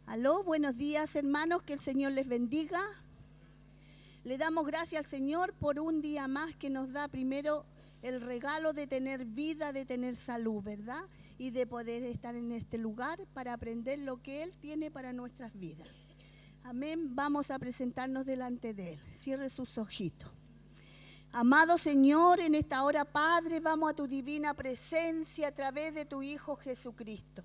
Aló, buenos días hermanos, que el Señor les bendiga. Le damos gracias al Señor por un día más que nos da primero el regalo de tener vida, de tener salud, ¿verdad? Y de poder estar en este lugar para aprender lo que Él tiene para nuestras vidas. Amén, vamos a presentarnos delante de Él. Cierre sus ojitos. Amado Señor, en esta hora, Padre, vamos a tu divina presencia a través de tu Hijo Jesucristo.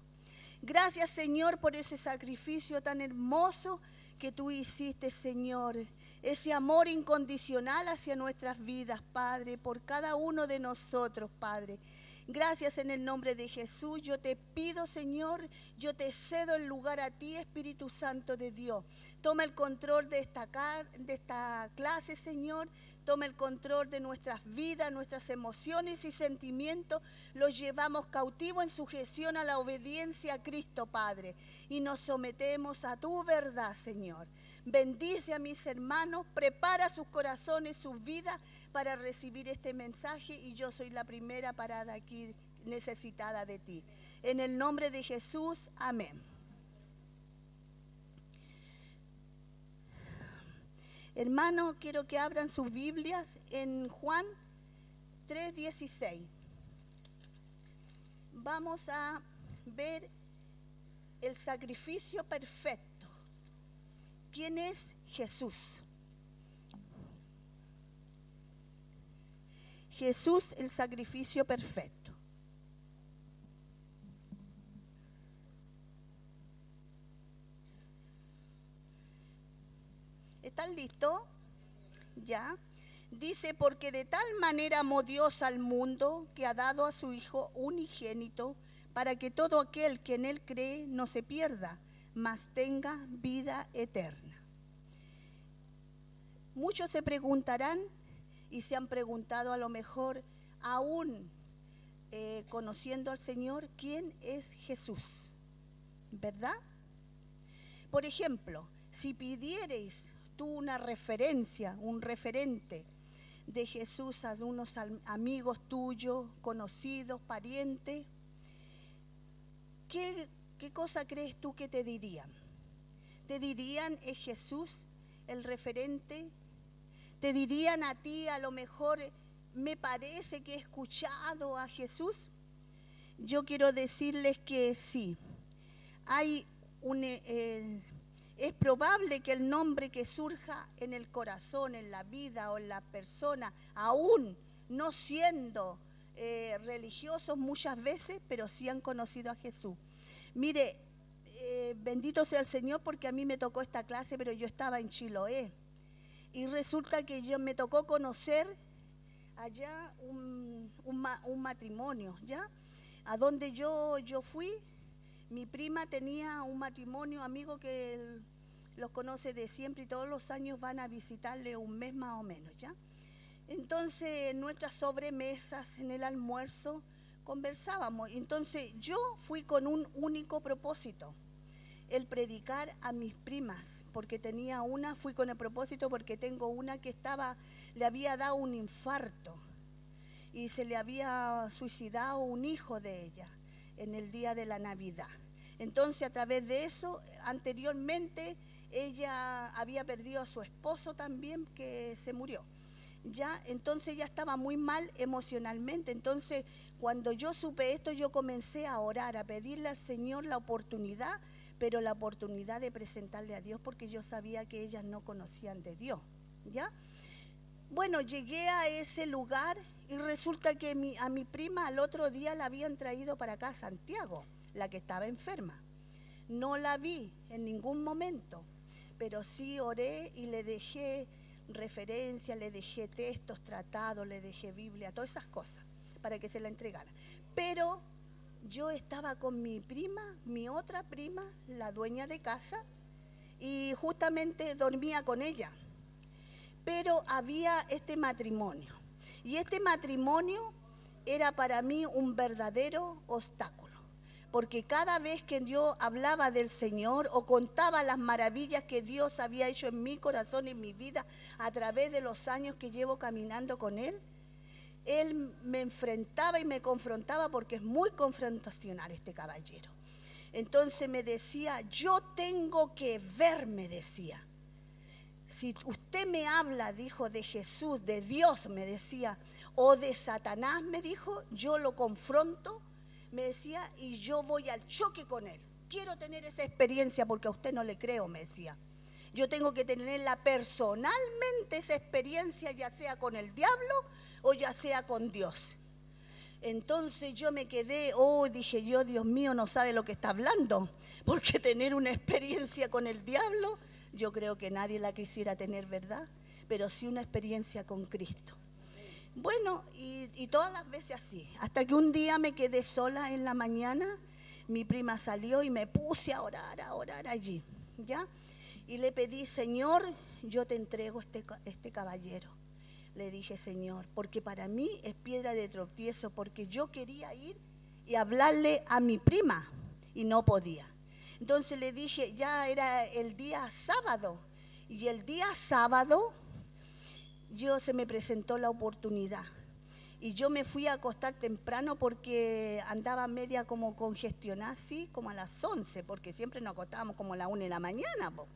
Gracias, Señor, por ese sacrificio tan hermoso que tú hiciste, Señor. Ese amor incondicional hacia nuestras vidas, Padre, por cada uno de nosotros, Padre. Gracias en el nombre de Jesús. Yo te pido, Señor, yo te cedo el lugar a ti, Espíritu Santo de Dios. Toma el control de esta clase, Señor. Toma el control de nuestras vidas, nuestras emociones y sentimientos. Los llevamos cautivos en sujeción a la obediencia a Cristo, Padre. Y nos sometemos a tu verdad, Señor. Bendice a mis hermanos, prepara sus corazones, sus vidas para recibir este mensaje. Y yo soy la primera parada aquí necesitada de ti. En el nombre de Jesús, amén. Hermanos, quiero que abran sus Biblias en Juan 3:16. Vamos a ver el sacrificio perfecto. ¿Quién es Jesús? Jesús, el sacrificio perfecto. ¿Están listos? Ya. Dice, porque de tal manera amó Dios al mundo que ha dado a su Hijo unigénito para que todo aquel que en Él cree no se pierda, mas tenga vida eterna. Muchos se preguntarán y se han preguntado a lo mejor aún conociendo al Señor, ¿quién es Jesús? ¿Verdad? Por ejemplo, si pidierais tú una referencia, un referente de Jesús a unos amigos tuyos, conocidos, parientes, ¿qué cosa crees tú que te dirían? ¿Te dirían, es Jesús el referente? ¿Te dirían a ti, a lo mejor, me parece que he escuchado a Jesús? Yo quiero decirles que sí. Hay es probable que el nombre que surja en el corazón, en la vida o en la persona, aún no siendo religiosos muchas veces, pero sí han conocido a Jesús. Mire, bendito sea el Señor porque a mí me tocó esta clase, pero yo estaba en Chiloé. Y resulta que me tocó conocer allá un matrimonio, ¿ya? A donde yo fui, mi prima tenía un matrimonio, amigo que los conoce de siempre y todos los años van a visitarle un mes más o menos, ¿ya? Entonces, en nuestras sobremesas, en el almuerzo, conversábamos. Entonces, yo fui con un único propósito, el predicar a mis primas, porque tenía una, fui con el propósito porque tengo una que le había dado un infarto y se le había suicidado un hijo de ella en el día de la Navidad. Entonces, a través de eso, anteriormente, ella había perdido a su esposo también, que se murió. Ya, entonces ella estaba muy mal emocionalmente. Entonces, cuando yo supe esto, yo comencé a orar, a pedirle al Señor la oportunidad, pero la oportunidad de presentarle a Dios, porque yo sabía que ellas no conocían de Dios, ¿ya? Bueno, llegué a ese lugar y resulta que a mi prima al otro día la habían traído para acá a Santiago, la que estaba enferma. No la vi en ningún momento, pero sí oré y le dejé referencia, le dejé textos, tratados, le dejé Biblia, todas esas cosas, para que se la entregara. Pero yo estaba con mi prima, mi otra prima, la dueña de casa, y justamente dormía con ella. Pero había este matrimonio, y este matrimonio era para mí un verdadero obstáculo, porque cada vez que yo hablaba del Señor o contaba las maravillas que Dios había hecho en mi corazón, en mi vida, a través de los años que llevo caminando con Él me enfrentaba y me confrontaba porque es muy confrontacional este caballero. Entonces me decía, yo tengo que ver, me decía. Si usted me habla, dijo, de Jesús, de Dios, me decía, o de Satanás, me dijo, yo lo confronto, me decía, y yo voy al choque con él. Quiero tener esa experiencia porque a usted no le creo, me decía. Yo tengo que tenerla personalmente, esa experiencia, ya sea con el diablo o ya sea con Dios. Entonces yo me quedé, dije yo, Dios mío, no sabe lo que está hablando, porque tener una experiencia con el diablo, yo creo que nadie la quisiera tener, ¿verdad? Pero sí una experiencia con Cristo. Bueno, y todas las veces así, hasta que un día me quedé sola en la mañana, mi prima salió y me puse a orar allí, ¿ya? Y le pedí, Señor, yo te entrego este caballero. Le dije, Señor, porque para mí es piedra de tropiezo, porque yo quería ir y hablarle a mi prima y no podía. Entonces le dije, ya era el día sábado, y el día sábado se me presentó la oportunidad. Y yo me fui a acostar temprano porque andaba media como congestionada, así como a las 11, porque siempre nos acostábamos como a las 1 de la mañana, po.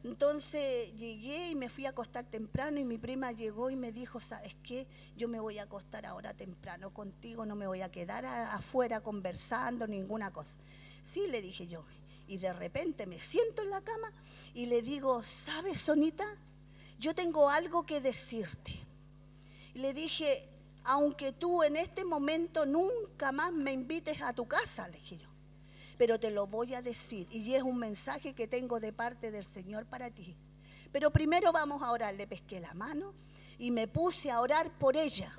Entonces llegué y me fui a acostar temprano y mi prima llegó y me dijo, ¿sabes qué? Yo me voy a acostar ahora temprano contigo, no me voy a quedar afuera conversando, ninguna cosa. Sí, le dije yo. Y de repente me siento en la cama y le digo, ¿sabes, Sonita? Yo tengo algo que decirte. Y le dije, aunque tú en este momento nunca más me invites a tu casa, le dije yo, pero te lo voy a decir, y es un mensaje que tengo de parte del Señor para ti. Pero primero vamos a orar. Le pesqué la mano y me puse a orar por ella.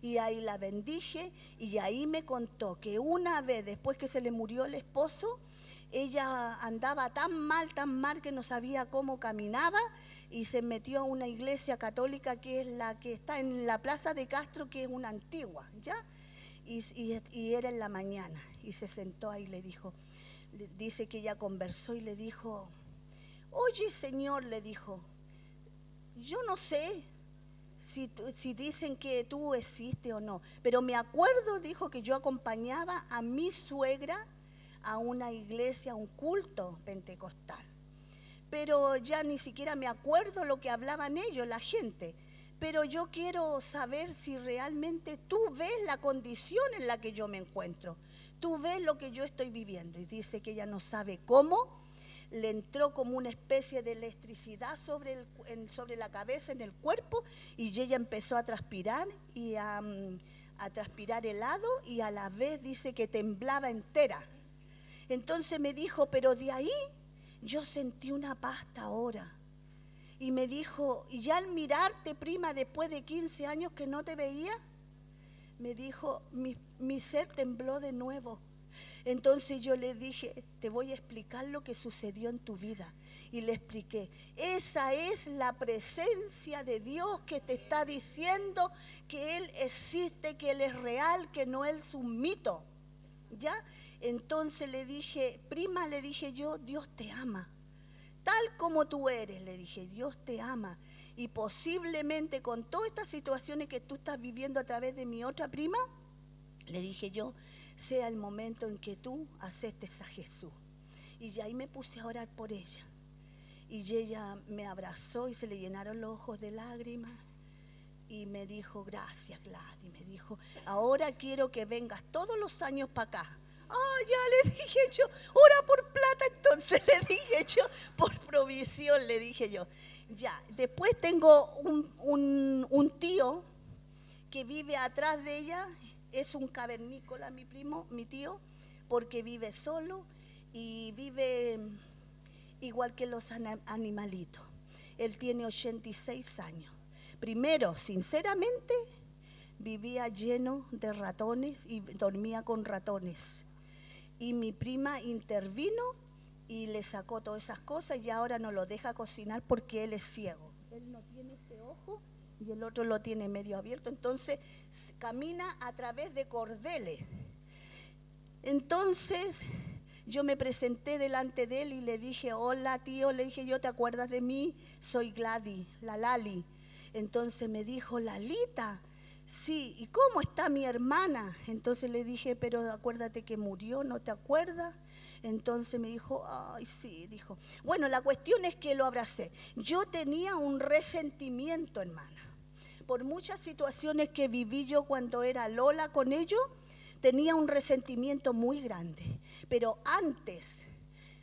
Y ahí la bendije, y ahí me contó que una vez después que se le murió el esposo, ella andaba tan mal que no sabía cómo caminaba, y se metió a una iglesia católica que es la que está en la Plaza de Castro, que es una antigua, ¿ya? Y era en la mañana, y se sentó ahí y le dijo, dice que ella conversó y le dijo, oye, Señor, le dijo, yo no sé si dicen que tú existes o no, pero me acuerdo, dijo, que yo acompañaba a mi suegra a una iglesia, a un culto pentecostal, pero ya ni siquiera me acuerdo lo que hablaban ellos, la gente. Pero yo quiero saber si realmente tú ves la condición en la que yo me encuentro. Tú ves lo que yo estoy viviendo. Y dice que ella no sabe cómo. Le entró como una especie de electricidad sobre la cabeza, en el cuerpo, y ella empezó a transpirar y a transpirar helado, y a la vez dice que temblaba entera. Entonces me dijo, pero de ahí yo sentí una paz hasta ahora. Y me dijo, y ya al mirarte, prima, después de 15 años que no te veía, me dijo, mi ser tembló de nuevo. Entonces yo le dije, te voy a explicar lo que sucedió en tu vida. Y le expliqué, esa es la presencia de Dios que te está diciendo que Él existe, que Él es real, que no es un mito. ¿Ya? Entonces le dije, prima, le dije yo, Dios te ama. Tal como tú eres, le dije, Dios te ama. Y posiblemente con todas estas situaciones que tú estás viviendo a través de mi otra prima, le dije yo, sea el momento en que tú aceptes a Jesús. Y ahí me puse a orar por ella. Y ella me abrazó y se le llenaron los ojos de lágrimas. Y me dijo, gracias, Gladys. Me dijo, ahora quiero que vengas todos los años para acá. Ya le dije yo, ora por plata. Entonces le dije yo, por provisión, le dije yo. Ya, después tengo un tío que vive atrás de ella. Es un cavernícola, mi tío, porque vive solo y vive igual que los animalitos. Él tiene 86 años. Primero, sinceramente, vivía lleno de ratones y dormía con ratones. Y mi prima intervino y le sacó todas esas cosas, y ahora no lo deja cocinar porque él es ciego. Él no tiene este ojo y el otro lo tiene medio abierto, entonces camina a través de cordeles. Entonces yo me presenté delante de él y le dije, hola tío, le dije yo, ¿te acuerdas de mí? Soy Gladys, la Lali. Entonces me dijo, Lalita, sí, ¿y cómo está mi hermana? Entonces le dije, pero acuérdate que murió, ¿no te acuerdas? Entonces me dijo, ay, sí, dijo. Bueno, la cuestión es que lo abracé. Yo tenía un resentimiento, hermana, por muchas situaciones que viví yo cuando era Lola con ellos, tenía un resentimiento muy grande. Pero antes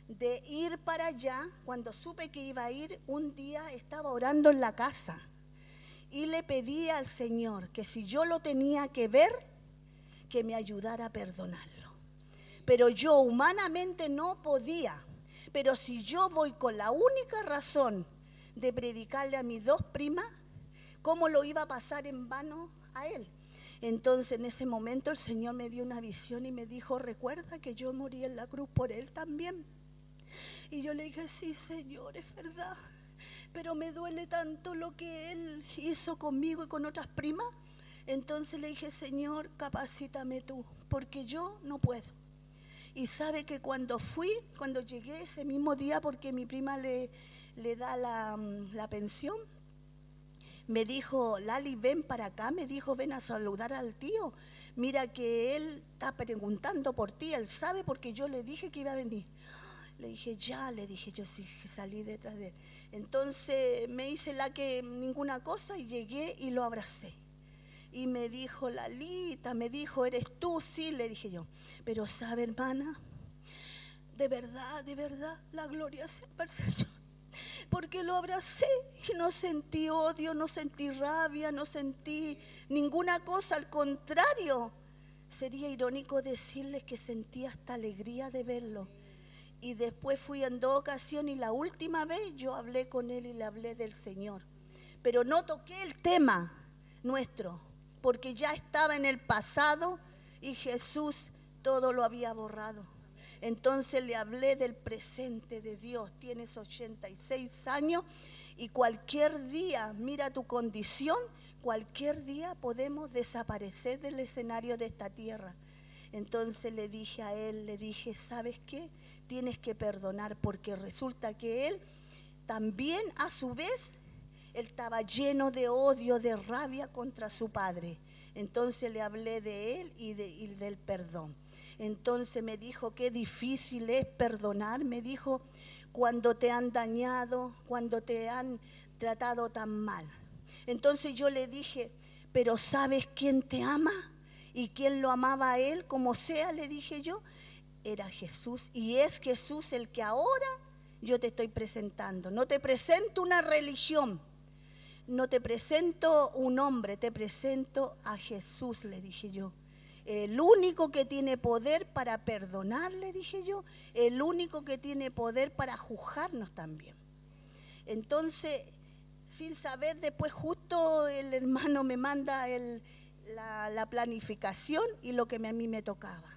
de ir para allá, cuando supe que iba a ir, un día estaba orando en la casa y le pedí al Señor que si yo lo tenía que ver, que me ayudara a perdonarlo. Pero yo humanamente no podía. Pero si yo voy con la única razón de predicarle a mis dos primas, ¿cómo lo iba a pasar en vano a él? Entonces en ese momento el Señor me dio una visión y me dijo, recuerda que yo morí en la cruz por él también. Y yo le dije, sí, Señor, es verdad, pero me duele tanto lo que él hizo conmigo y con otras primas. Entonces le dije, Señor, capacítame tú, porque yo no puedo. Y sabe que cuando llegué ese mismo día, porque mi prima le da la pensión, me dijo, Lali, ven para acá, me dijo, ven a saludar al tío. Mira que él está preguntando por ti, él sabe porque yo le dije que iba a venir. Le dije, ya, le dije, yo sí salí detrás de él. Entonces me hice la que ninguna cosa y llegué y lo abracé. Y me dijo, Lalita, me dijo, ¿eres tú? Sí, le dije yo. Pero sabe, hermana, de verdad, la gloria sea para el Señor. Porque lo abracé y no sentí odio, no sentí rabia, no sentí ninguna cosa. Al contrario, sería irónico decirles que sentí hasta alegría de verlo. Y después fui en 2 ocasiones y la última vez yo hablé con él y le hablé del Señor. Pero no toqué el tema nuestro, porque ya estaba en el pasado y Jesús todo lo había borrado. Entonces le hablé del presente de Dios. Tienes 86 años y cualquier día, mira tu condición, cualquier día podemos desaparecer del escenario de esta tierra. Entonces le dije a él, le dije, ¿sabes qué? Tienes que perdonar, porque resulta que él también a su vez, él estaba lleno de odio, de rabia contra su padre. Entonces le hablé de él y del perdón. Entonces me dijo, qué difícil es perdonar, me dijo, cuando te han dañado, cuando te han tratado tan mal. Entonces yo le dije, pero ¿sabes quién te ama? ¿Y quién lo amaba a él? Como sea, le dije yo, era Jesús. Y es Jesús el que ahora yo te estoy presentando. No te presento una religión, no te presento un hombre, te presento a Jesús, le dije yo. El único que tiene poder para perdonar, le dije yo, el único que tiene poder para juzgarnos también. Entonces, sin saber, después justo el hermano me manda la planificación y lo que a mí me tocaba.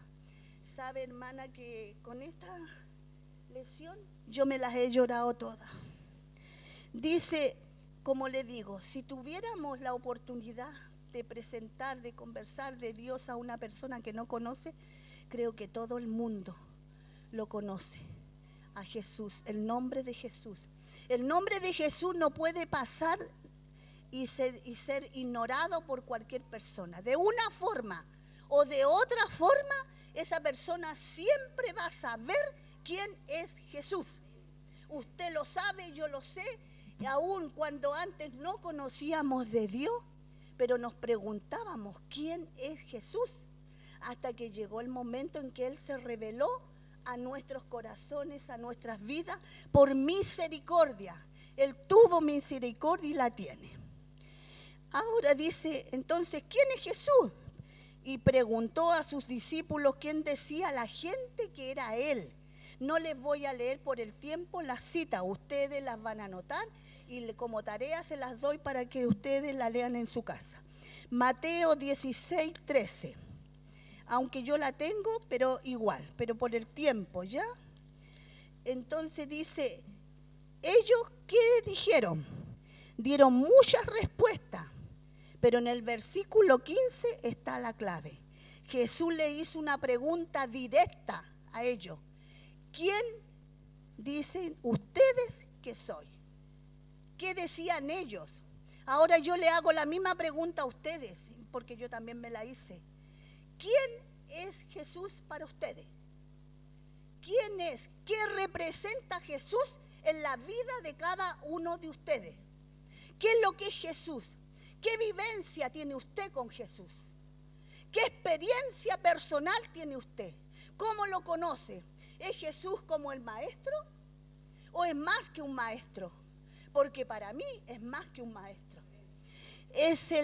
Sabe, hermana, que con esta lesión yo me las he llorado todas. Dice, como le digo, si tuviéramos la oportunidad de presentar, de conversar de Dios a una persona que no conoce, creo que todo el mundo lo conoce, a Jesús, el nombre de Jesús. El nombre de Jesús no puede pasar y ser ignorado por cualquier persona. De una forma o de otra forma, esa persona siempre va a saber quién es Jesús. Usted lo sabe, yo lo sé, y aún cuando antes no conocíamos de Dios, pero nos preguntábamos quién es Jesús, hasta que llegó el momento en que Él se reveló a nuestros corazones, a nuestras vidas, por misericordia. Él tuvo misericordia y la tiene. Ahora dice, entonces, ¿quién es Jesús? Y preguntó a sus discípulos quién decía la gente que era Él. No les voy a leer por el tiempo las citas, ustedes las van a anotar y como tarea se las doy para que ustedes la lean en su casa. Mateo 16, 13. Aunque yo la tengo, pero igual, pero por el tiempo, ¿ya? Entonces dice, ¿ellos qué dijeron? Dieron muchas respuestas, pero en el versículo 15 está la clave. Jesús le hizo una pregunta directa a ellos. ¿Quién dicen ustedes que soy? ¿Qué decían ellos? Ahora yo le hago la misma pregunta a ustedes. porque yo también me la hice. ¿Quién es Jesús para ustedes? ¿Quién es? ¿Qué representa Jesús en la vida de cada uno de ustedes? ¿Qué es lo que es Jesús? ¿Qué vivencia tiene usted con Jesús? ¿Qué experiencia personal tiene usted? ¿Cómo lo conoce? ¿Es Jesús como el maestro o es más que un maestro? Porque para mí es más que un maestro. Es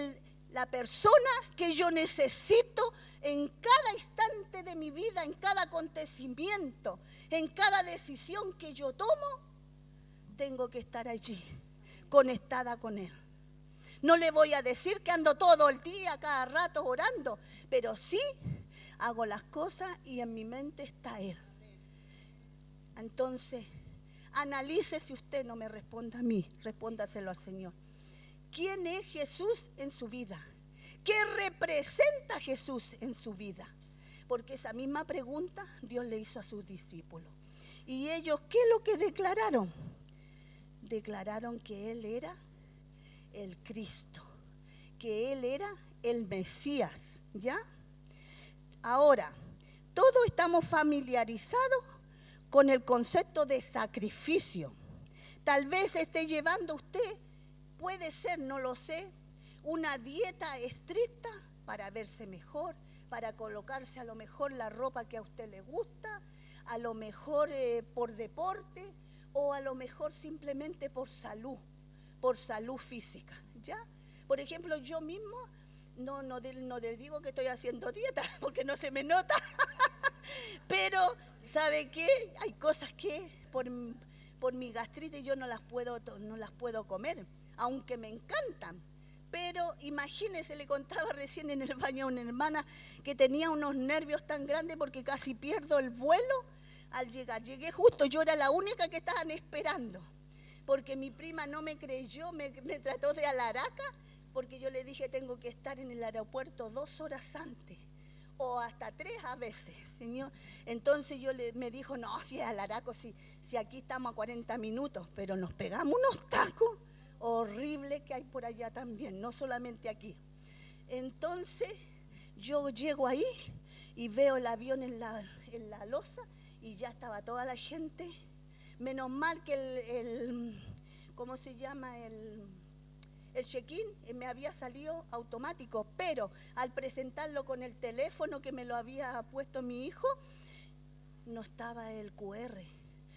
la persona que yo necesito en cada instante de mi vida, en cada acontecimiento, en cada decisión que yo tomo. Tengo que estar allí, conectada con Él. No le voy a decir que ando todo el día, cada rato orando, pero sí hago las cosas y en mi mente está Él. Entonces, analice. Si usted no me responde a mí, respóndaselo al Señor. ¿Quién es Jesús en su vida? ¿Qué representa Jesús en su vida? Porque esa misma pregunta Dios le hizo a sus discípulos. ¿Y ellos qué es lo que declararon? Declararon que Él era el Cristo, que Él era el Mesías, ¿ya? Ahora, todos estamos familiarizados con el concepto de sacrificio. Tal vez esté llevando usted, puede ser, no lo sé, una dieta estricta para verse mejor, para colocarse a lo mejor la ropa que a usted le gusta, a lo mejor por deporte o a lo mejor simplemente por salud física, ¿ya? Por ejemplo, yo mismo no le digo que estoy haciendo dieta porque no se me nota, pero ¿sabe qué? Hay cosas que por mi gastritis yo no las puedo comer, aunque me encantan. Pero imagínese, le contaba recién en el baño a una hermana que tenía unos nervios tan grandes porque casi pierdo el vuelo al llegar. Llegué justo, yo era la única que estaban esperando, porque mi prima no me creyó, me trató de alaraca, porque yo le dije tengo que estar en el aeropuerto 2 horas antes, o hasta 3 a veces, señor. Entonces me dijo, no, si es alaraco, si aquí estamos a 40 minutos, pero nos pegamos unos tacos horribles que hay por allá también, no solamente aquí. Entonces yo llego ahí y veo el avión en la losa y ya estaba toda la gente. Menos mal que ¿cómo se llama? El check-in me había salido automático, pero al presentarlo con el teléfono que me lo había puesto mi hijo, no estaba el QR.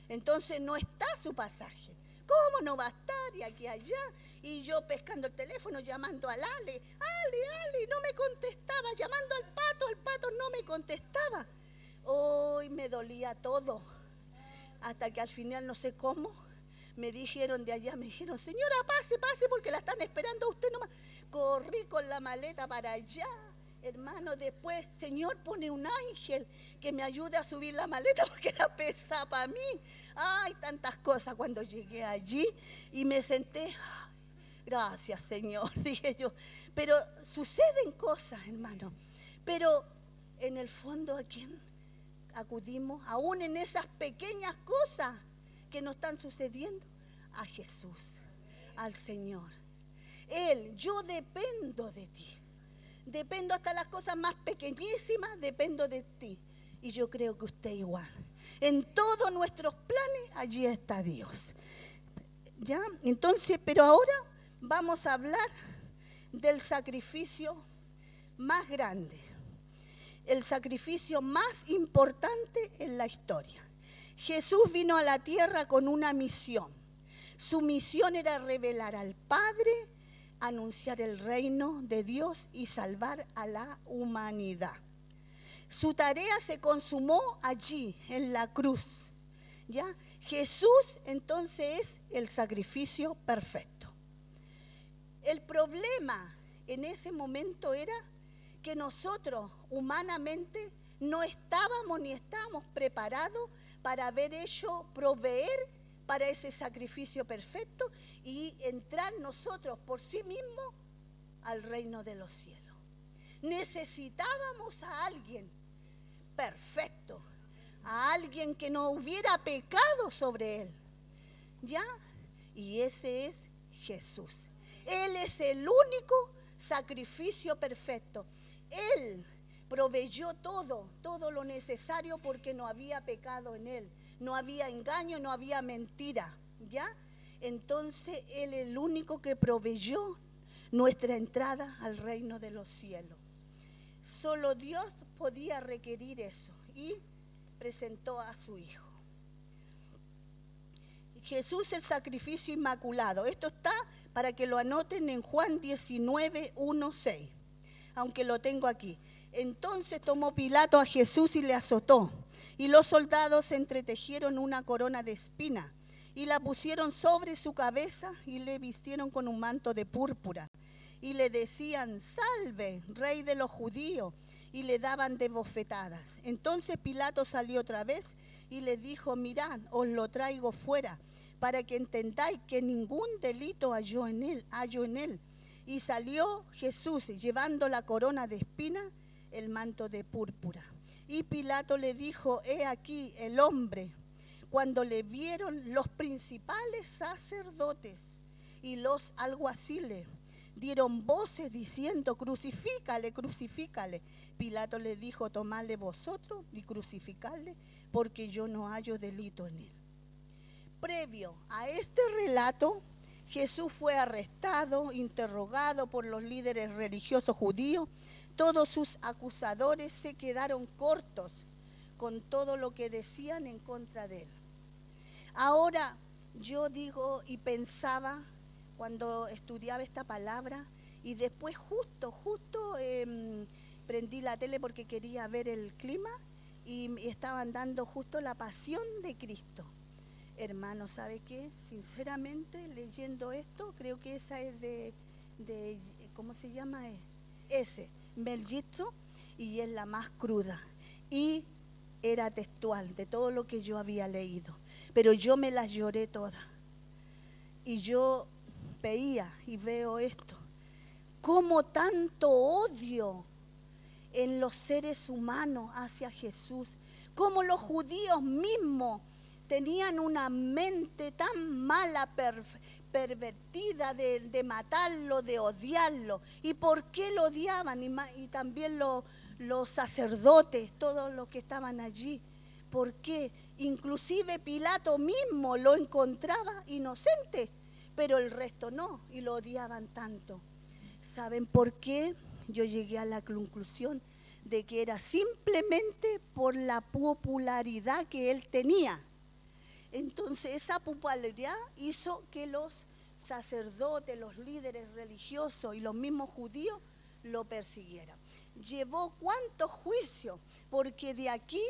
Entonces no está su pasaje. ¿Cómo no va a estar? Y aquí allá. Y yo pescando el teléfono, llamando al Ale, no me contestaba, llamando al Pato no me contestaba. Hoy me dolía todo. Hasta que al final, no sé cómo, me dijeron de allá, señora, pase, porque la están esperando a usted nomás. Corrí con la maleta para allá, hermano, después, Señor, pone un ángel que me ayude a subir la maleta porque era pesada para mí. Ay, tantas cosas cuando llegué allí y me senté. Gracias, Señor, dije yo. Pero suceden cosas, hermano. Pero en el fondo, ¿a quién acudimos? Aún en esas pequeñas cosas que nos están sucediendo, a Jesús, al Señor. Él, yo dependo de ti. Dependo hasta las cosas más pequeñísimas, dependo de ti. Y yo creo que usted igual. En todos nuestros planes, allí está Dios. ¿Ya? Entonces, pero ahora vamos a hablar del sacrificio más grande, el sacrificio más importante en la historia. Jesús vino a la tierra con una misión. Su misión era revelar al Padre, anunciar el reino de Dios y salvar a la humanidad. Su tarea se consumó allí, en la cruz. ¿Ya? Jesús entonces es el sacrificio perfecto. El problema en ese momento era que nosotros humanamente no estábamos ni estábamos preparados para haber hecho proveer para ese sacrificio perfecto y entrar nosotros por sí mismos al reino de los cielos. Necesitábamos a alguien perfecto, a alguien que no hubiera pecado sobre él, ¿ya? Y ese es Jesús. Él es el único sacrificio perfecto. Él proveyó todo lo necesario porque no había pecado en Él. No había engaño, no había mentira, ¿ya? Entonces Él es el único que proveyó nuestra entrada al reino de los cielos. Solo Dios podía requerir eso y presentó a su Hijo. Jesús, el sacrificio inmaculado. Esto está para que lo anoten en Juan 19, 1, 6, aunque lo tengo aquí. Entonces tomó Pilato a Jesús y le azotó, y los soldados entretejieron una corona de espina y la pusieron sobre su cabeza y le vistieron con un manto de púrpura y le decían: salve, rey de los judíos, y le daban de bofetadas. Entonces Pilato salió otra vez y le dijo: mirad, os lo traigo fuera, para que entendáis que ningún delito hallo en él. Y salió Jesús llevando la corona de espina, el manto de púrpura. Y Pilato le dijo: he aquí el hombre. Cuando le vieron, los principales sacerdotes y los alguaciles dieron voces diciendo: crucifícale, crucifícale. Pilato le dijo: tomadle vosotros y crucificadle, porque yo no hallo delito en él. Previo a este relato, Jesús fue arrestado, interrogado por los líderes religiosos judíos. Todos sus acusadores se quedaron cortos con todo lo que decían en contra de él. Ahora yo digo y pensaba cuando estudiaba esta palabra, y después justo prendí la tele porque quería ver el clima y estaban dando justo la pasión de Cristo. Hermano, ¿sabe qué? Sinceramente, leyendo esto, creo que esa es de ¿cómo se llama? Mel Gibson, y es la más cruda. Y era textual de todo lo que yo había leído. Pero yo me las lloré todas. Y yo veía y veo esto. Cómo tanto odio en los seres humanos hacia Jesús. Cómo los judíos mismos tenían una mente tan mala, pervertida de matarlo, de odiarlo. ¿Y por qué lo odiaban? Y también los sacerdotes, todos los que estaban allí. ¿Por qué? Inclusive Pilato mismo lo encontraba inocente, pero el resto no, y lo odiaban tanto. ¿Saben por qué? Yo llegué a la conclusión de que era simplemente por la popularidad que él tenía. Entonces esa popularidad hizo que los sacerdotes, los líderes religiosos y los mismos judíos lo persiguieran. Llevó cuántos juicios, porque de aquí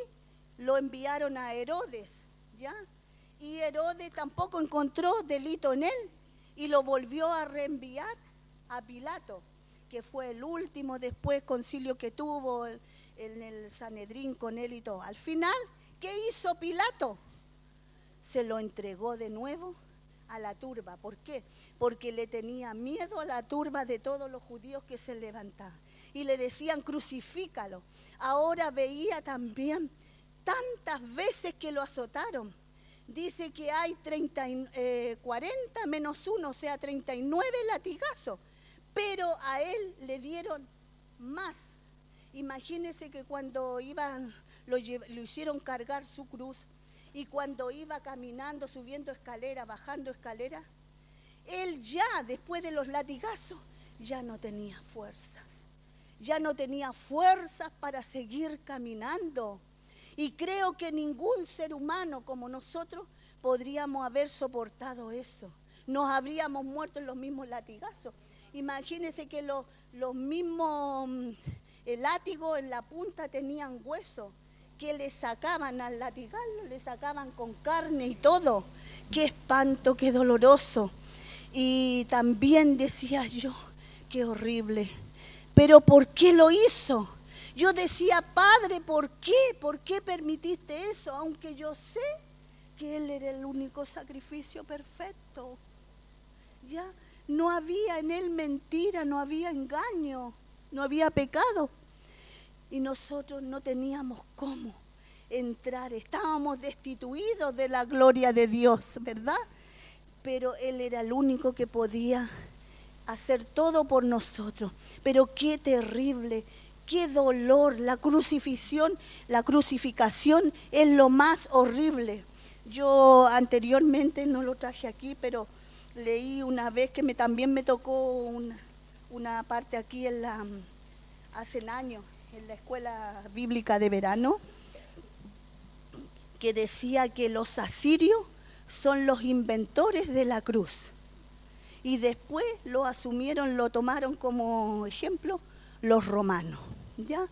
lo enviaron a Herodes, ¿ya? Y Herodes tampoco encontró delito en él y lo volvió a reenviar a Pilato, que fue el último después concilio que tuvo en el Sanedrín con él y todo. Al final, ¿qué hizo Pilato? Se lo entregó de nuevo a la turba. ¿Por qué? Porque le tenía miedo a la turba de todos los judíos que se levantaban. Y le decían: crucifícalo. Ahora veía también tantas veces que lo azotaron. Dice que hay 40 menos 1, o sea, 39 latigazos. Pero a él le dieron más. Imagínense que cuando iban, lo hicieron cargar su cruz. Y cuando iba caminando, subiendo escalera, bajando escalera, él ya, después de los latigazos, ya no tenía fuerzas. Ya no tenía fuerzas para seguir caminando. Y creo que ningún ser humano como nosotros podríamos haber soportado eso. Nos habríamos muerto en los mismos latigazos. Imagínense que los mismos, el látigo en la punta tenían hueso, que le sacaban al latigarlo, le sacaban con carne y todo. Qué espanto, qué doloroso. Y también decía yo: qué horrible. Pero ¿por qué lo hizo? Yo decía: Padre, ¿por qué? ¿Por qué permitiste eso? Aunque yo sé que Él era el único sacrificio perfecto. Ya no había en Él mentira, no había engaño, no había pecado. Y nosotros no teníamos cómo entrar, estábamos destituidos de la gloria de Dios, ¿verdad? Pero Él era el único que podía hacer todo por nosotros. Pero qué terrible, qué dolor. La crucifixión es lo más horrible. Yo anteriormente, no lo traje aquí, pero leí una vez que también me tocó una parte aquí hace años, en la escuela bíblica de verano, que decía que los asirios son los inventores de la cruz. Y después lo tomaron como ejemplo los romanos, ¿ya?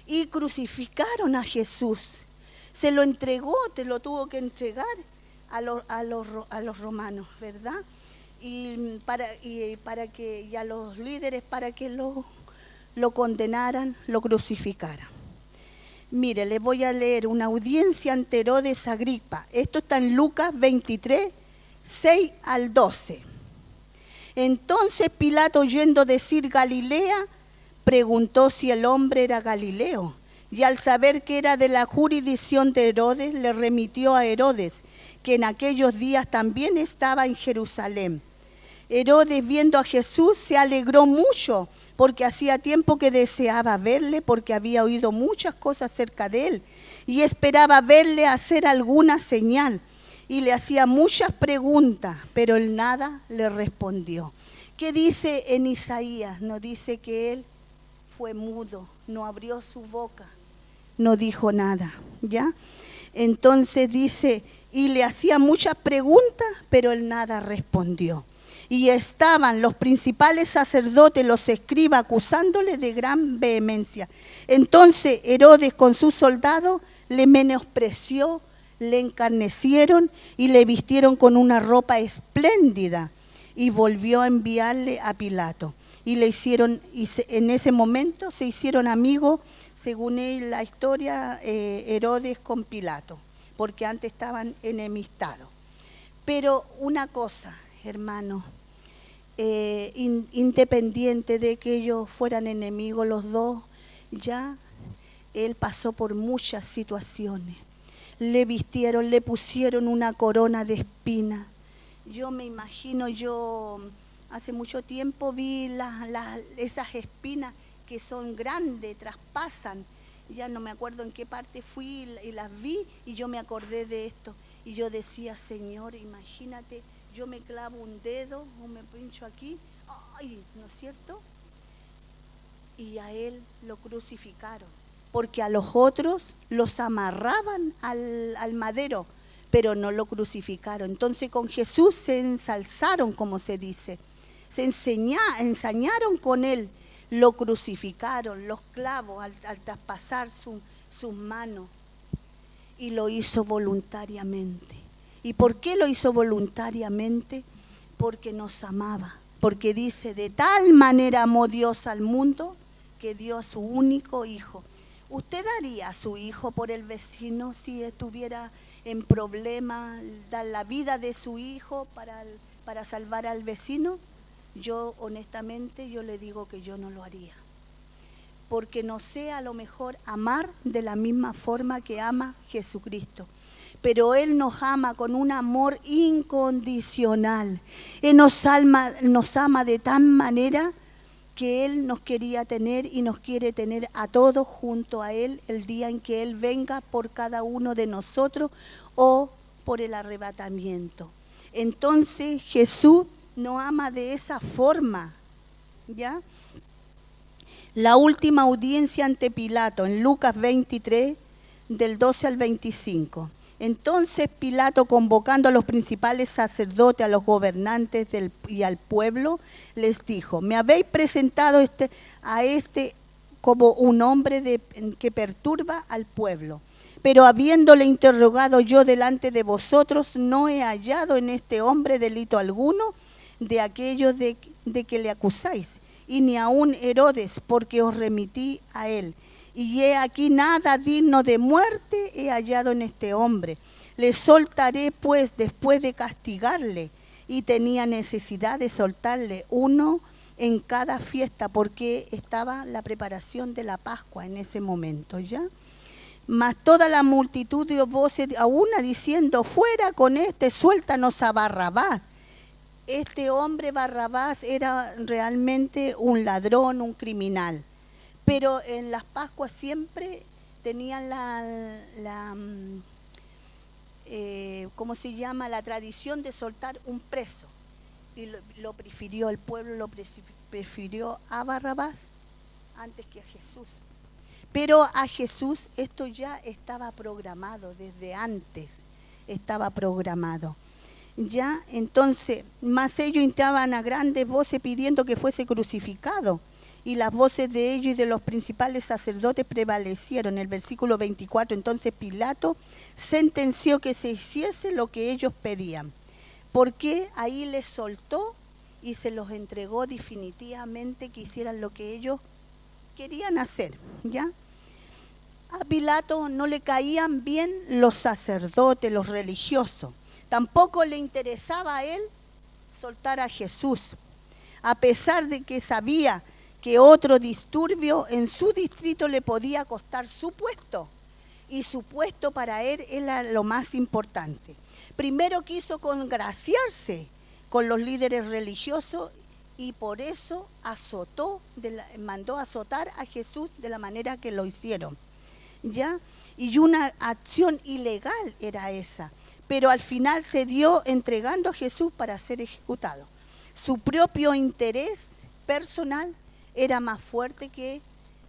Y crucificaron a Jesús. Se lo entregó, te lo tuvo que entregar a los romanos, ¿verdad? Y a los líderes para que lo condenaran, lo crucificaran. Mire, les voy a leer una audiencia ante Herodes Agripa. Esto está en Lucas 23, 6 al 12. Entonces Pilato, oyendo decir Galilea, preguntó si el hombre era Galileo. Y al saber que era de la jurisdicción de Herodes, le remitió a Herodes, que en aquellos días también estaba en Jerusalén. Herodes, viendo a Jesús, se alegró mucho, porque hacía tiempo que deseaba verle, porque había oído muchas cosas acerca de él, y esperaba verle hacer alguna señal. Y le hacía muchas preguntas, pero él nada le respondió. ¿Qué dice en Isaías? Nos dice que él fue mudo, no abrió su boca, no dijo nada, ¿ya? Entonces dice, y le hacía muchas preguntas, pero él nada respondió. Y estaban los principales sacerdotes, los escribas, acusándole de gran vehemencia. Entonces Herodes con sus soldados le menospreció, le encarnecieron y le vistieron con una ropa espléndida y volvió a enviarle a Pilato. Y en ese momento se hicieron amigos, según la historia, Herodes con Pilato, porque antes estaban enemistados. Pero una cosa, hermano, independiente de que ellos fueran enemigos los dos, ya él pasó por muchas situaciones. Le vistieron, le pusieron una corona de espinas. Yo me imagino, hace mucho tiempo vi esas espinas que son grandes, traspasan. Ya no me acuerdo en qué parte fui y las vi y yo me acordé de esto. Y yo decía, Señor, imagínate, yo me clavo un dedo o me pincho aquí, ¡ay! ¿No es cierto? Y a él lo crucificaron, porque a los otros los amarraban al madero, pero no lo crucificaron. Entonces con Jesús se ensalzaron, como se dice, se ensañaron con él, lo crucificaron, los clavos al traspasar sus manos, y lo hizo voluntariamente. ¿Y por qué lo hizo voluntariamente? Porque nos amaba, porque dice, de tal manera amó Dios al mundo que dio a su único hijo. ¿Usted daría a su hijo por el vecino si estuviera en problemas, dar la vida de su hijo para salvar al vecino? Yo honestamente, yo le digo que yo no lo haría, porque no sé a lo mejor amar de la misma forma que ama Jesucristo. Pero Él nos ama con un amor incondicional. Él nos ama de tal manera que Él nos quería tener y nos quiere tener a todos junto a Él el día en que Él venga por cada uno de nosotros o por el arrebatamiento. Entonces Jesús nos ama de esa forma, ¿ya? La última audiencia ante Pilato en Lucas 23, del 12 al 25. Entonces Pilato, convocando a los principales sacerdotes, a los gobernantes y al pueblo, les dijo, me habéis presentado a este como un hombre que perturba al pueblo. Pero habiéndole interrogado yo delante de vosotros, no he hallado en este hombre delito alguno de aquellos de que le acusáis, y ni aun Herodes, porque os remití a él. Y he aquí nada digno de muerte he hallado en este hombre. Le soltaré pues después de castigarle. Y tenía necesidad de soltarle uno en cada fiesta, porque estaba la preparación de la Pascua en ese momento, ¿ya? Mas toda la multitud dio voces a una diciendo, fuera con este, suéltanos a Barrabás. este hombre Barrabás era realmente un ladrón, un criminal. Pero en las Pascuas siempre tenían ¿cómo se llama? La tradición de soltar un preso. Y lo prefirió, el pueblo lo prefirió a Barrabás antes que a Jesús. Pero a Jesús esto ya estaba programado, desde antes estaba programado. Ya, entonces, más ellos hinchaban a grandes voces pidiendo que fuese crucificado. Y las voces de ellos y de los principales sacerdotes prevalecieron. El versículo 24, entonces Pilato sentenció que se hiciese lo que ellos pedían. Porque ahí les soltó y se los entregó definitivamente que hicieran lo que ellos querían hacer, ¿ya? A Pilato no le caían bien los sacerdotes, los religiosos. Tampoco le interesaba a él soltar a Jesús, a pesar de que sabía que otro disturbio en su distrito le podía costar su puesto. Y su puesto para él era lo más importante. Primero quiso congraciarse con los líderes religiosos y por eso mandó azotar a Jesús de la manera que lo hicieron, ¿ya? Y una acción ilegal era esa, pero al final se dio entregando a Jesús para ser ejecutado. Su propio interés personal era más fuerte que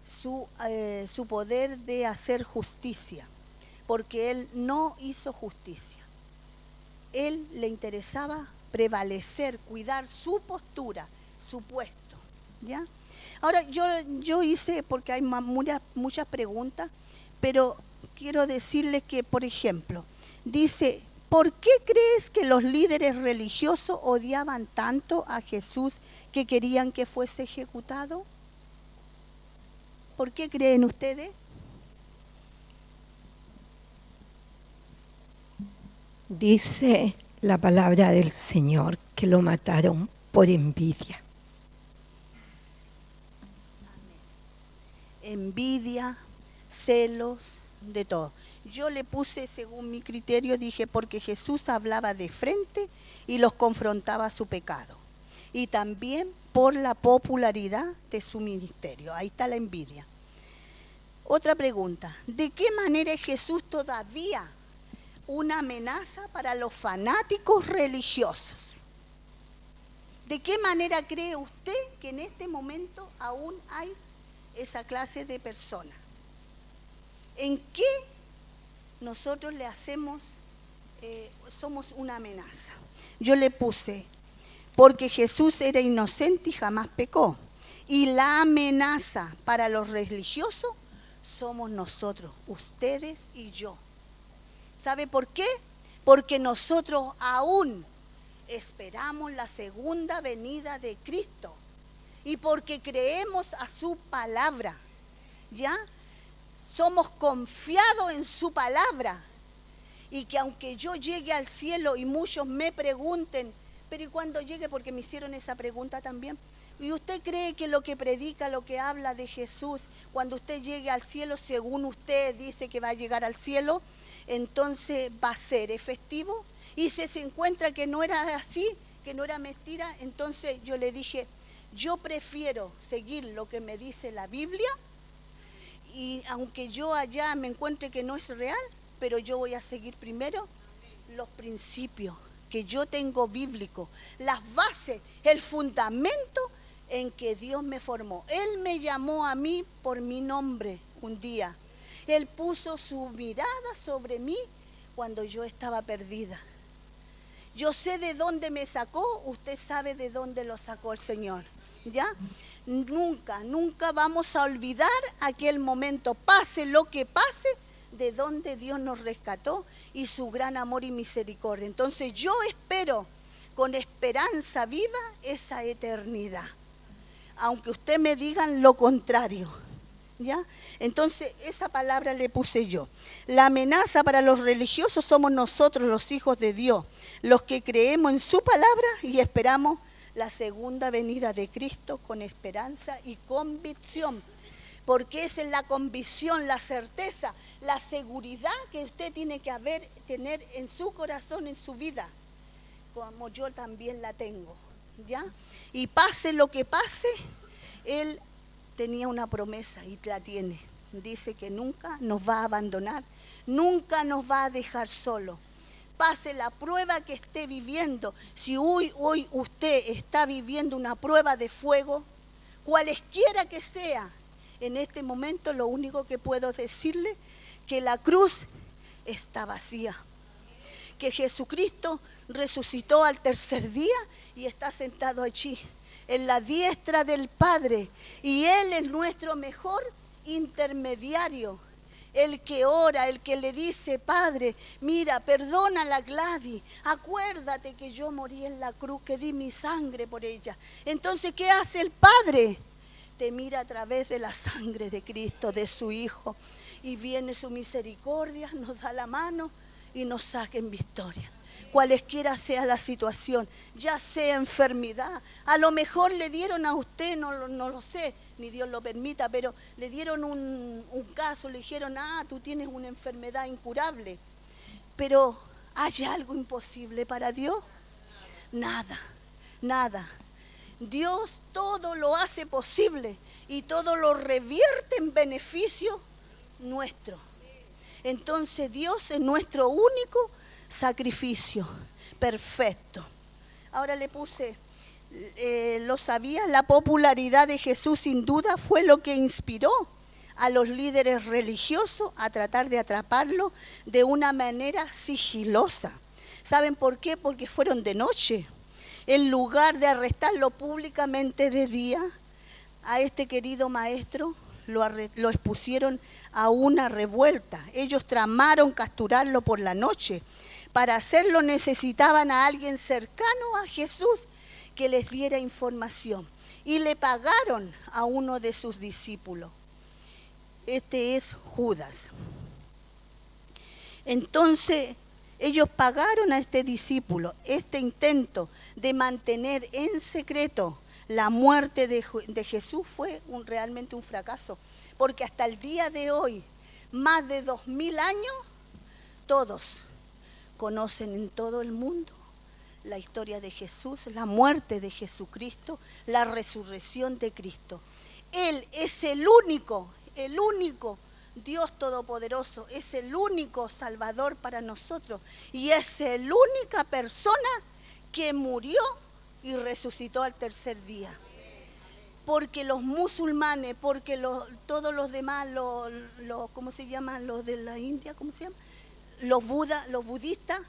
su poder de hacer justicia, porque él no hizo justicia. Él le interesaba prevalecer, cuidar su postura, su puesto, ¿ya? Ahora, yo hice, porque hay muchas preguntas, pero quiero decirles que, por ejemplo, dice, ¿por qué crees que los líderes religiosos odiaban tanto a Jesús que querían que fuese ejecutado? ¿Por qué creen ustedes? Dice la palabra del Señor que lo mataron por envidia. Envidia, celos, de todo. Yo le puse, según mi criterio, dije, porque Jesús hablaba de frente y los confrontaba su pecado. Y también por la popularidad de su ministerio. Ahí está la envidia. Otra pregunta, ¿de qué manera es Jesús todavía una amenaza para los fanáticos religiosos? ¿De qué manera cree usted que en este momento aún hay esa clase de personas? ¿En qué nosotros le hacemos, somos una amenaza? Yo le puse, porque Jesús era inocente y jamás pecó. Y la amenaza para los religiosos somos nosotros, ustedes y yo. ¿Sabe por qué? Porque nosotros aún esperamos la segunda venida de Cristo y porque creemos a su palabra, ¿ya? Somos confiados en su palabra y que aunque yo llegue al cielo y muchos me pregunten, pero ¿y cuándo llegue? Porque me hicieron esa pregunta también. ¿Y usted cree que lo que predica, lo que habla de Jesús, cuando usted llegue al cielo, según usted dice que va a llegar al cielo, entonces va a ser efectivo? Y si se encuentra que no era así, que no era mentira, entonces yo le dije, yo prefiero seguir lo que me dice la Biblia, y aunque yo allá me encuentre que no es real, pero yo voy a seguir primero los principios que yo tengo bíblicos, las bases, el fundamento en que Dios me formó. Él me llamó a mí por mi nombre un día. Él puso su mirada sobre mí cuando yo estaba perdida. Yo sé de dónde me sacó, usted sabe de dónde lo sacó el Señor, ¿ya? Nunca vamos a olvidar aquel momento, pase lo que pase, de donde Dios nos rescató y su gran amor y misericordia. Entonces yo espero con esperanza viva esa eternidad, aunque usted me digan lo contrario, ¿ya? Entonces esa palabra le puse yo. La amenaza para los religiosos somos nosotros, los hijos de Dios, los que creemos en su palabra y esperamos la segunda venida de Cristo con esperanza y convicción, porque esa es la convicción, la certeza, la seguridad que usted tiene que tener en su corazón, en su vida, como yo también la tengo, ¿ya? Y pase lo que pase, Él tenía una promesa y la tiene. Dice que nunca nos va a abandonar, nunca nos va a dejar solo. Pase la prueba que esté viviendo, si hoy usted está viviendo una prueba de fuego, cualesquiera que sea, en este momento lo único que puedo decirle, que la cruz está vacía, que Jesucristo resucitó al tercer día y está sentado allí, en la diestra del Padre, y Él es nuestro mejor intermediario, el que ora, el que le dice: Padre, mira, perdona a Gladys, acuérdate que yo morí en la cruz, que di mi sangre por ella. Entonces, ¿qué hace el Padre? Te mira a través de la sangre de Cristo, de su Hijo, y viene su misericordia, nos da la mano y nos saca en victoria. Cualesquiera sea la situación, ya sea enfermedad, a lo mejor le dieron a usted, no lo sé, ni Dios lo permita, pero le dieron un caso, le dijeron: tú tienes una enfermedad incurable. Pero ¿hay algo imposible para Dios? Nada, nada. Dios todo lo hace posible y todo lo revierte en beneficio nuestro. Entonces Dios es nuestro único sacrificio perfecto. Ahora le puse, ¿lo sabía? La popularidad de Jesús sin duda fue lo que inspiró a los líderes religiosos a tratar de atraparlo de una manera sigilosa. ¿Saben por qué? Porque fueron de noche. En lugar de arrestarlo públicamente de día, a este querido maestro lo expusieron a una revuelta. Ellos tramaron capturarlo por la noche. Para hacerlo necesitaban a alguien cercano a Jesús que les diera información. Y le pagaron a uno de sus discípulos. Este es Judas. Entonces, ellos pagaron a este discípulo. Este intento de mantener en secreto la muerte de Jesús fue realmente un fracaso. Porque hasta el día de hoy, más de 2000 años, todos conocen en todo el mundo la historia de Jesús, la muerte de Jesucristo, la resurrección de Cristo. Él es el único Dios Todopoderoso, es el único Salvador para nosotros y es la única persona que murió y resucitó al tercer día. Porque los musulmanes, porque todos los demás, ¿cómo se llaman? Los de la India, ¿cómo se llama? Los budistas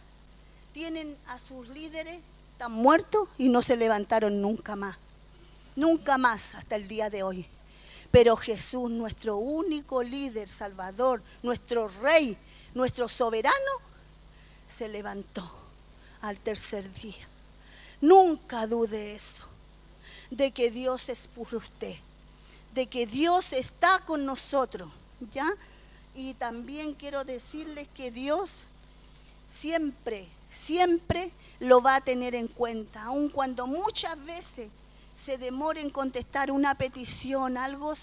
tienen a sus líderes, están muertos y no se levantaron nunca más hasta el día de hoy. Pero Jesús, nuestro único líder, Salvador, nuestro Rey, nuestro soberano, se levantó al tercer día. Nunca dude eso, de que Dios es por usted, de que Dios está con nosotros, ¿ya? Y también quiero decirles que Dios siempre lo va a tener en cuenta, aun cuando muchas veces se demore en contestar una petición, algo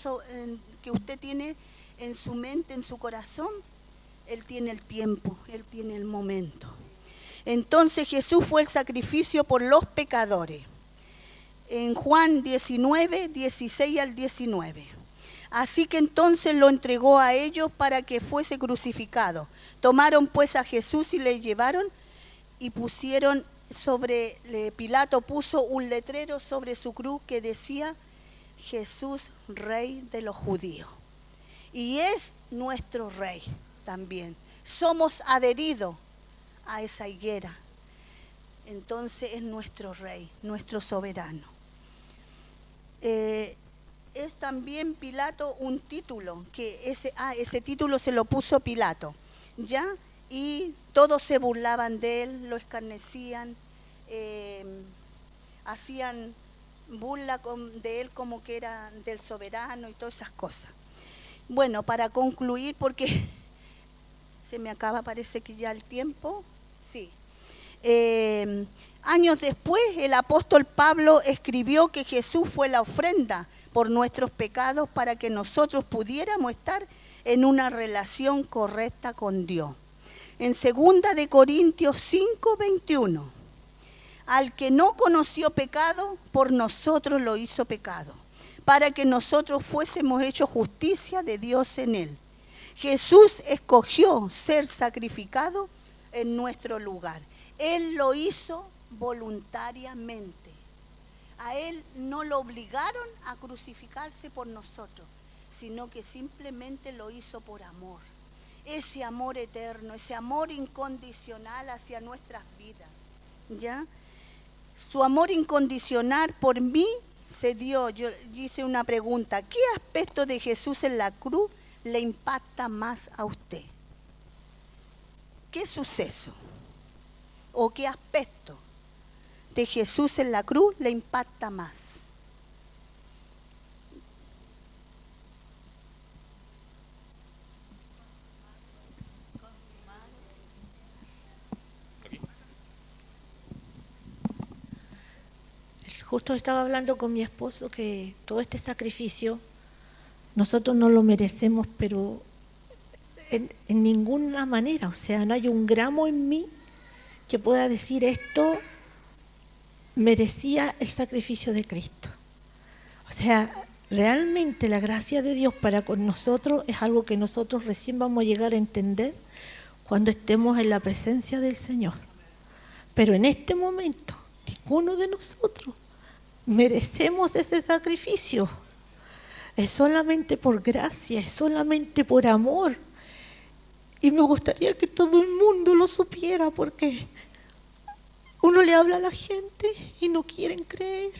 que usted tiene en su mente, en su corazón. Él tiene el tiempo, Él tiene el momento. Entonces Jesús fue el sacrificio por los pecadores. En Juan 19, 16 al 19. Así que entonces lo entregó a ellos para que fuese crucificado. Tomaron pues a Jesús y le llevaron y pusieron Pilato puso un letrero sobre su cruz que decía: Jesús, Rey de los judíos. Y es nuestro Rey también. Somos adheridos a esa higuera. Entonces es nuestro Rey, nuestro soberano. Es también Pilato un título, que ese título se lo puso Pilato, ¿ya? Y todos se burlaban de él, lo escarnecían, hacían burla de él como que era del soberano y todas esas cosas. Bueno, para concluir, porque se me acaba, parece que ya el tiempo, sí. Años después, el apóstol Pablo escribió que Jesús fue la ofrenda por nuestros pecados para que nosotros pudiéramos estar en una relación correcta con Dios. En 2 de Corintios 5, 21. Al que no conoció pecado, por nosotros lo hizo pecado, para que nosotros fuésemos hechos justicia de Dios en él. Jesús escogió ser sacrificado en nuestro lugar. Él lo hizo voluntariamente. A él no lo obligaron a crucificarse por nosotros, sino que simplemente lo hizo por amor. Ese amor eterno, ese amor incondicional hacia nuestras vidas, ¿ya? Su amor incondicional por mí se dio. Yo hice una pregunta: ¿qué aspecto de Jesús en la cruz le impacta más a usted? ¿Qué suceso o qué aspecto de Jesús en la cruz le impacta más? Justo estaba hablando con mi esposo que todo este sacrificio nosotros no lo merecemos, pero en ninguna manera. O sea, no hay un gramo en mí que pueda decir esto merecía el sacrificio de Cristo. O sea, realmente la gracia de Dios para con nosotros es algo que nosotros recién vamos a llegar a entender cuando estemos en la presencia del Señor. Pero en este momento, ninguno de nosotros merecemos ese sacrificio. Es solamente por gracia, es solamente por amor. Y me gustaría que todo el mundo lo supiera, porque uno le habla a la gente y no quieren creer.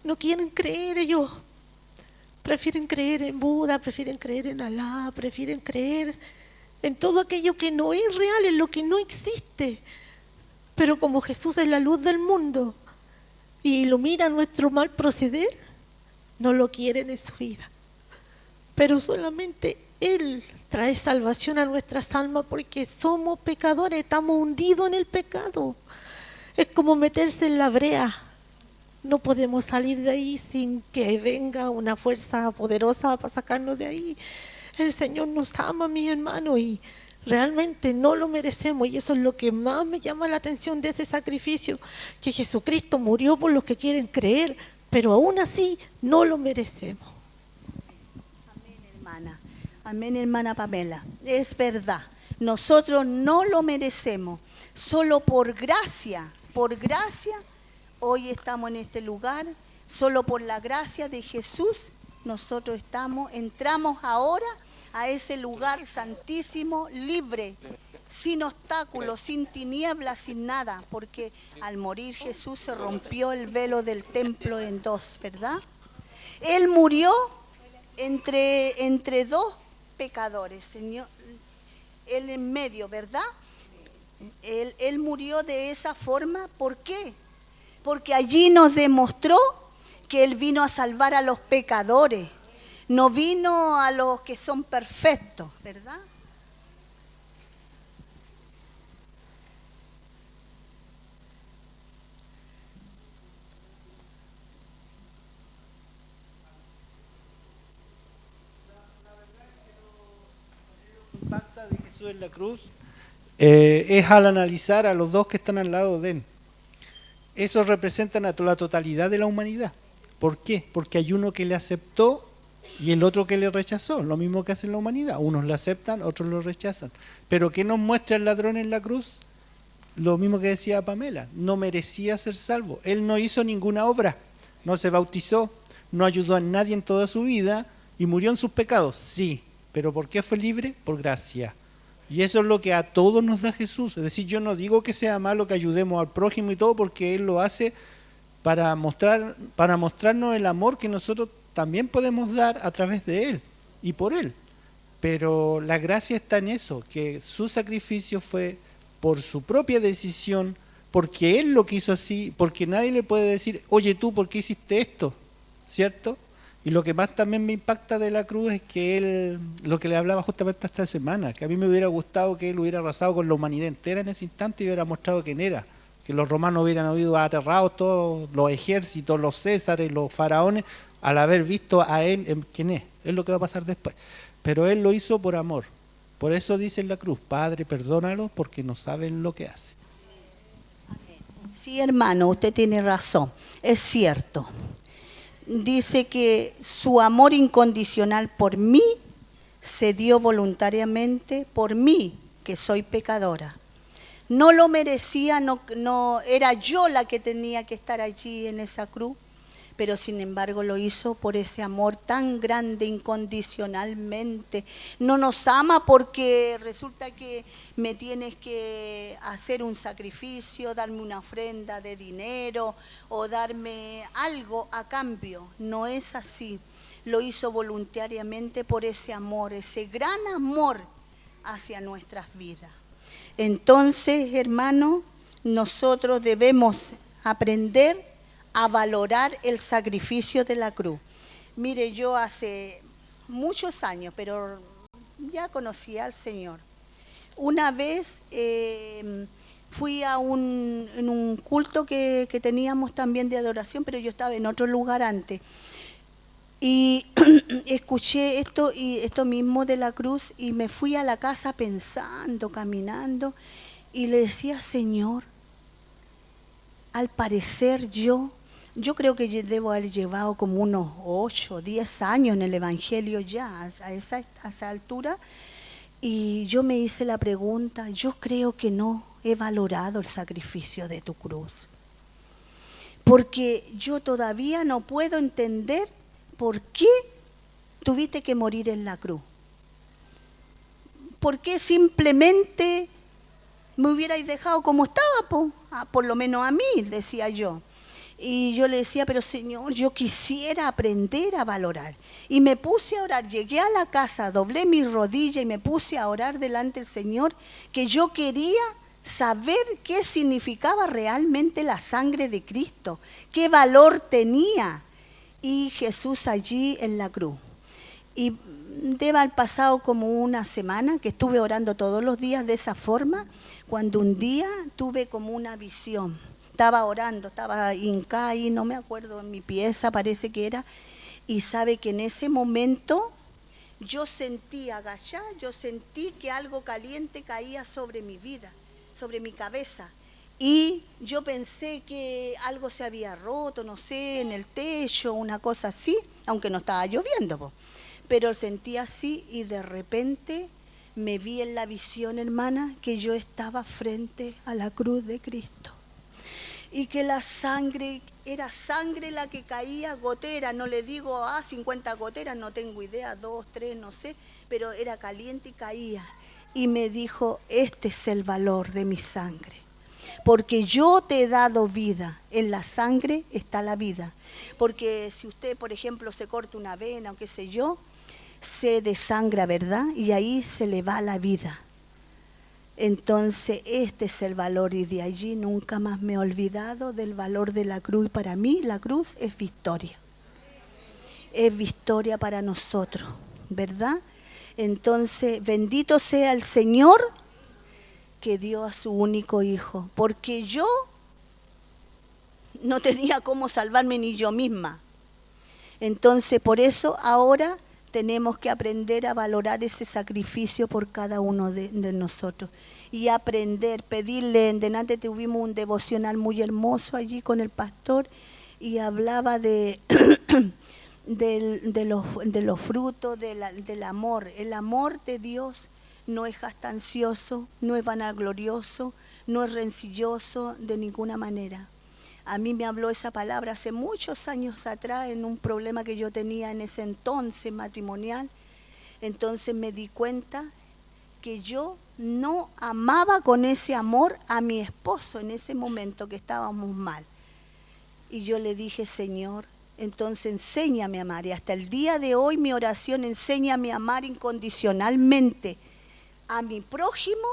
No quieren creer, ellos prefieren creer en Buda, prefieren creer en Alá, prefieren creer en todo aquello que no es real, en lo que no existe. Pero como Jesús es la luz del mundo y ilumina nuestro mal proceder, no lo quieren en su vida. Pero solamente Él trae salvación a nuestras almas, porque somos pecadores, estamos hundidos en el pecado. Es como meterse en la brea. No podemos salir de ahí sin que venga una fuerza poderosa para sacarnos de ahí. El Señor nos ama, mis hermanos, y realmente no lo merecemos, y eso es lo que más me llama la atención de ese sacrificio, que Jesucristo murió por los que quieren creer, pero aún así no lo merecemos. Amén, hermana. Amén, hermana Pamela. Es verdad, nosotros no lo merecemos, solo por gracia, hoy estamos en este lugar, solo por la gracia de Jesús, nosotros entramos ahora a ese lugar santísimo, libre, sin obstáculos, sin tinieblas, sin nada, porque al morir Jesús se rompió el velo del templo en dos, ¿verdad? Él murió entre dos pecadores, Señor, Él en medio, ¿verdad? Él murió de esa forma, ¿por qué? Porque allí nos demostró que Él vino a salvar a los pecadores, no vino a los que son perfectos, ¿verdad? Impacta de Jesús en la cruz es al analizar a los dos que están al lado de Él. Esos representan a la totalidad de la humanidad. ¿Por qué? Porque hay uno que le aceptó y el otro que le rechazó, lo mismo que hace la humanidad. Unos lo aceptan, otros lo rechazan. Pero ¿qué nos muestra el ladrón en la cruz? Lo mismo que decía Pamela, no merecía ser salvo. Él no hizo ninguna obra, no se bautizó, no ayudó a nadie en toda su vida y murió en sus pecados, sí. ¿Pero por qué fue libre? Por gracia. Y eso es lo que a todos nos da Jesús. Es decir, yo no digo que sea malo que ayudemos al prójimo y todo, porque Él lo hace para mostrarnos el amor que nosotros también podemos dar a través de Él y por Él. Pero la gracia está en eso, que su sacrificio fue por su propia decisión, porque Él lo quiso así, porque nadie le puede decir, oye tú, ¿por qué hiciste esto? ¿Cierto? Y lo que más también me impacta de la cruz es que Él, lo que le hablaba justamente esta semana, que a mí me hubiera gustado que Él hubiera arrasado con la humanidad entera en ese instante y hubiera mostrado quién era, que los romanos hubieran habido aterrados todos los ejércitos, los césares, los faraones, al haber visto a Él en quién es lo que va a pasar después. Pero Él lo hizo por amor. Por eso dice en la cruz, Padre, perdónalos porque no saben lo que hacen. Amén. Sí, hermano, usted tiene razón, es cierto. Dice que su amor incondicional por mí se dio voluntariamente por mí, que soy pecadora. No lo merecía, no era yo la que tenía que estar allí en esa cruz, pero sin embargo lo hizo por ese amor tan grande incondicionalmente. No nos ama porque resulta que me tienes que hacer un sacrificio, darme una ofrenda de dinero o darme algo a cambio. No es así. Lo hizo voluntariamente por ese amor, ese gran amor hacia nuestras vidas. Entonces, hermano, nosotros debemos aprender a valorar el sacrificio de la cruz. Mire, yo hace muchos años, pero ya conocía al Señor. Una vez fui a un culto que teníamos también de adoración, pero yo estaba en otro lugar antes. Y escuché esto mismo de la cruz y me fui a la casa pensando, caminando, y le decía, Señor, al parecer yo creo que debo haber llevado como unos 8 o 10 años en el Evangelio ya, a esa altura, y yo me hice la pregunta, yo creo que no he valorado el sacrificio de tu cruz, porque yo todavía no puedo entender por qué tuviste que morir en la cruz. ¿Por qué simplemente me hubierais dejado como estaba? Por lo menos a mí, decía yo. Y yo le decía, pero Señor, yo quisiera aprender a valorar. Y me puse a orar, llegué a la casa, doblé mis rodillas y me puse a orar delante del Señor, que yo quería saber qué significaba realmente la sangre de Cristo, qué valor tenía. Y Jesús allí en la cruz. Y debe haber pasado como una semana que estuve orando todos los días de esa forma, cuando un día tuve como una visión. Estaba orando, estaba hincada ahí, no me acuerdo, en mi pieza parece que era, y sabe que en ese momento yo sentí agachada, yo sentí que algo caliente caía sobre mi vida, sobre mi cabeza. Y yo pensé que algo se había roto, no sé, en el techo, una cosa así, aunque no estaba lloviendo, pero sentí así y de repente me vi en la visión, hermana, que yo estaba frente a la cruz de Cristo. Y que la sangre, era sangre la que caía, gotera, no le digo 50 goteras, no tengo idea, 2, 3, no sé, pero era caliente y caía. Y me dijo, este es el valor de mi sangre. Porque yo te he dado vida, en la sangre está la vida. Porque si usted, por ejemplo, se corta una vena o qué sé yo, se desangra, ¿verdad? Y ahí se le va la vida. Entonces, este es el valor y de allí nunca más me he olvidado del valor de la cruz. Y para mí la cruz es victoria. Es victoria para nosotros, ¿verdad? Entonces, bendito sea el Señor que dio a su único hijo, porque yo no tenía cómo salvarme ni yo misma. Entonces, por eso ahora tenemos que aprender a valorar ese sacrificio por cada uno de nosotros y aprender, pedirle. Delante tuvimos un devocional muy hermoso allí con el pastor y hablaba de los frutos del amor. El amor de Dios no es jactancioso, no es vanaglorioso, no es rencilloso de ninguna manera. A mí me habló esa palabra hace muchos años atrás en un problema que yo tenía en ese entonces matrimonial. Entonces me di cuenta que yo no amaba con ese amor a mi esposo en ese momento que estábamos mal. Y yo le dije, Señor, entonces enséñame a amar. Y hasta el día de hoy mi oración, enséñame a amar incondicionalmente a mi prójimo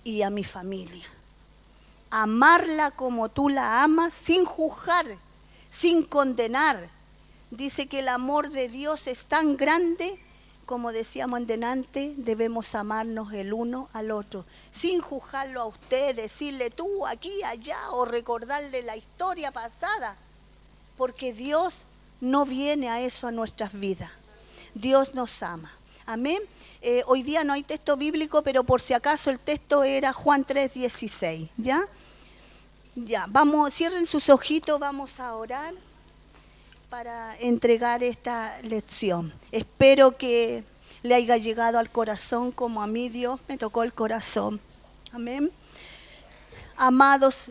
y a mi familia. Amarla como tú la amas, sin juzgar, sin condenar. Dice que el amor de Dios es tan grande, como decíamos en delante, debemos amarnos el uno al otro, sin juzgarlo a usted, decirle tú aquí, allá, o recordarle la historia pasada, porque Dios no viene a eso a nuestras vidas. Dios nos ama. Amén. Hoy día no hay texto bíblico, pero por si acaso el texto era Juan 3:16, ¿ya? Ya, vamos, cierren sus ojitos, vamos a orar para entregar esta lección. Espero que le haya llegado al corazón como a mí Dios me tocó el corazón. Amén. Amados